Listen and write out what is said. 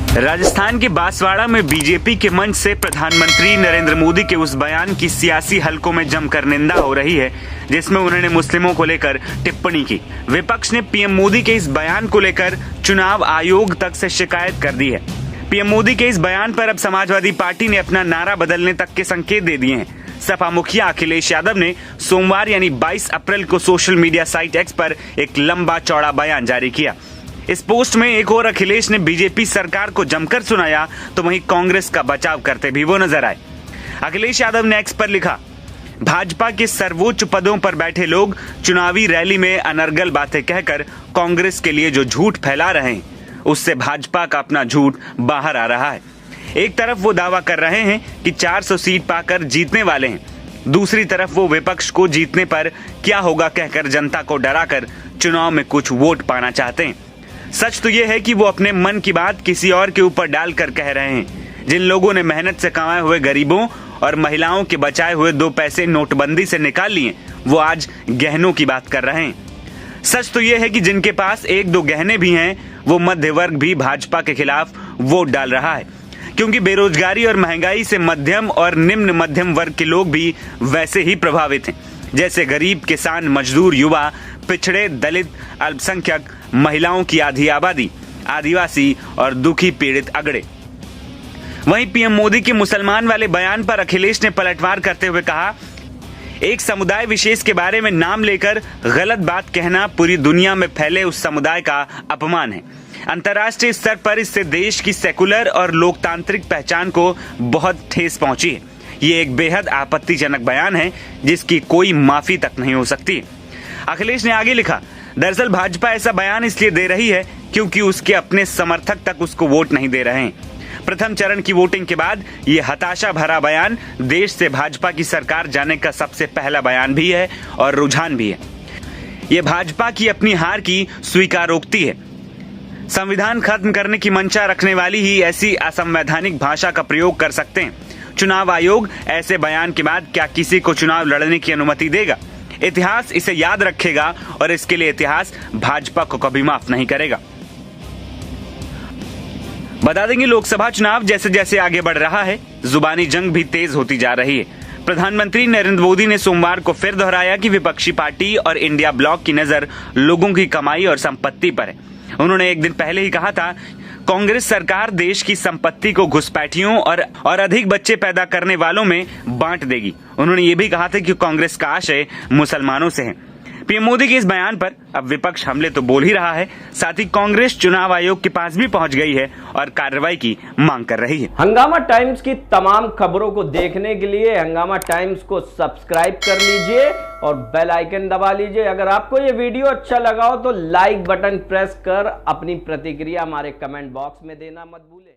राजस्थान के बांसवाड़ा में बीजेपी के मंच से प्रधानमंत्री नरेंद्र मोदी के उस बयान की सियासी हलकों में जमकर निंदा हो रही है जिसमें उन्होंने मुस्लिमों को लेकर टिप्पणी की। विपक्ष ने पीएम मोदी के इस बयान को लेकर चुनाव आयोग तक से शिकायत कर दी है। पीएम मोदी के इस बयान पर अब समाजवादी पार्टी ने अपना नारा बदलने तक के संकेत दे दिए हैं। सपा मुखिया अखिलेश यादव ने सोमवार यानी 22 अप्रैल को सोशल मीडिया साइट एक्स पर एक लंबा चौड़ा बयान जारी किया। इस पोस्ट में एक और अखिलेश ने बीजेपी सरकार को जमकर सुनाया तो वहीं कांग्रेस का बचाव करते भी वो नजर आए। अखिलेश यादव ने एक्स पर लिखा, भाजपा के सर्वोच्च पदों पर बैठे लोग चुनावी रैली में अनर्गल बातें कहकर कांग्रेस के लिए जो झूठ फैला रहे हैं उससे भाजपा का अपना झूठ बाहर आ रहा है। एक तरफ वो दावा कर रहे हैं कि 400 सीट पाकर जीतने वाले हैं, दूसरी तरफ वो विपक्ष को जीतने पर क्या होगा कहकर जनता को डराकर चुनाव में कुछ वोट पाना चाहते हैं। सच तो ये है कि वो अपने मन की बात किसी और के ऊपर डालकर कह रहे हैं। जिन लोगों ने मेहनत से कमाए हुए गरीबों और महिलाओं के बचाए हुए 2 पैसे नोटबंदी से निकाल लिए, वो आज गहनों की बात कर रहे हैं। सच तो ये है कि जिनके पास 1-2 गहने भी हैं, वो मध्य वर्ग भी भाजपा के खिलाफ वोट डाल रहा है, क्योंकि बेरोजगारी और महंगाई से मध्यम और निम्न मध्यम वर्ग के लोग भी वैसे ही प्रभावित हैं, जैसे गरीब, किसान, मजदूर, युवा, पिछड़े, दलित, अल्पसंख्यक, महिलाओं की आधी आबादी, आदिवासी और दुखी पीड़ित अगड़े। वहीं पीएम मोदी के मुसलमान वाले बयान पर अखिलेश ने पलटवार करते हुए कहा, एक समुदाय विशेष के बारे में नाम लेकर गलत बात कहना पूरी दुनिया में फैले उस समुदाय का अपमान है। अंतर्राष्ट्रीय स्तर पर इससे देश की सेकुलर और लोकतांत्रिक पहचान को बहुत ठेस पहुंची है। ये एक बेहद आपत्तिजनक बयान है जिसकी कोई माफी तक नहीं हो सकती। अखिलेश ने आगे लिखा, दरअसल भाजपा ऐसा बयान इसलिए दे रही है क्योंकि उसके अपने समर्थक तक उसको वोट नहीं दे रहे हैं। प्रथम चरण की वोटिंग के बाद ये हताशा भरा बयान देश से भाजपा की सरकार जाने का सबसे पहला बयान भी है और रुझान भी है। ये भाजपा की अपनी हार की स्वीकारोक्ति है। संविधान खत्म करने की मंशा रखने वाली ही ऐसी असंवैधानिक भाषा का प्रयोग कर सकते हैं। चुनाव आयोग ऐसे बयान के बाद क्या किसी को चुनाव लड़ने की अनुमति देगा? इतिहास इसे याद रखेगा और इसके लिए इतिहास भाजपा को कभी माफ नहीं करेगा। बता देंगे, लोकसभा चुनाव जैसे जैसे आगे बढ़ रहा है, जुबानी जंग भी तेज होती जा रही है। प्रधानमंत्री नरेंद्र मोदी ने सोमवार को फिर दोहराया कि विपक्षी पार्टी और इंडिया ब्लॉक की नजर लोगों की कमाई और संपत्ति पर है। उन्होंने एक दिन पहले ही कहा था, कांग्रेस सरकार देश की संपत्ति को घुसपैठियों और अधिक बच्चे पैदा करने वालों में बांट देगी। उन्होंने ये भी कहा था कि कांग्रेस का आशय मुसलमानों से है। पीएम मोदी के इस बयान पर अब विपक्ष हमले तो बोल ही रहा है, साथ ही कांग्रेस चुनाव आयोग के पास भी पहुंच गई है और कार्रवाई की मांग कर रही है। हंगामा टाइम्स की तमाम खबरों को देखने के लिए हंगामा टाइम्स को सब्सक्राइब कर लीजिए और बेल आइकन दबा लीजिए। अगर आपको ये वीडियो अच्छा लगा हो तो लाइक बटन प्रेस कर अपनी प्रतिक्रिया हमारे कमेंट बॉक्स में देना मत भूलें।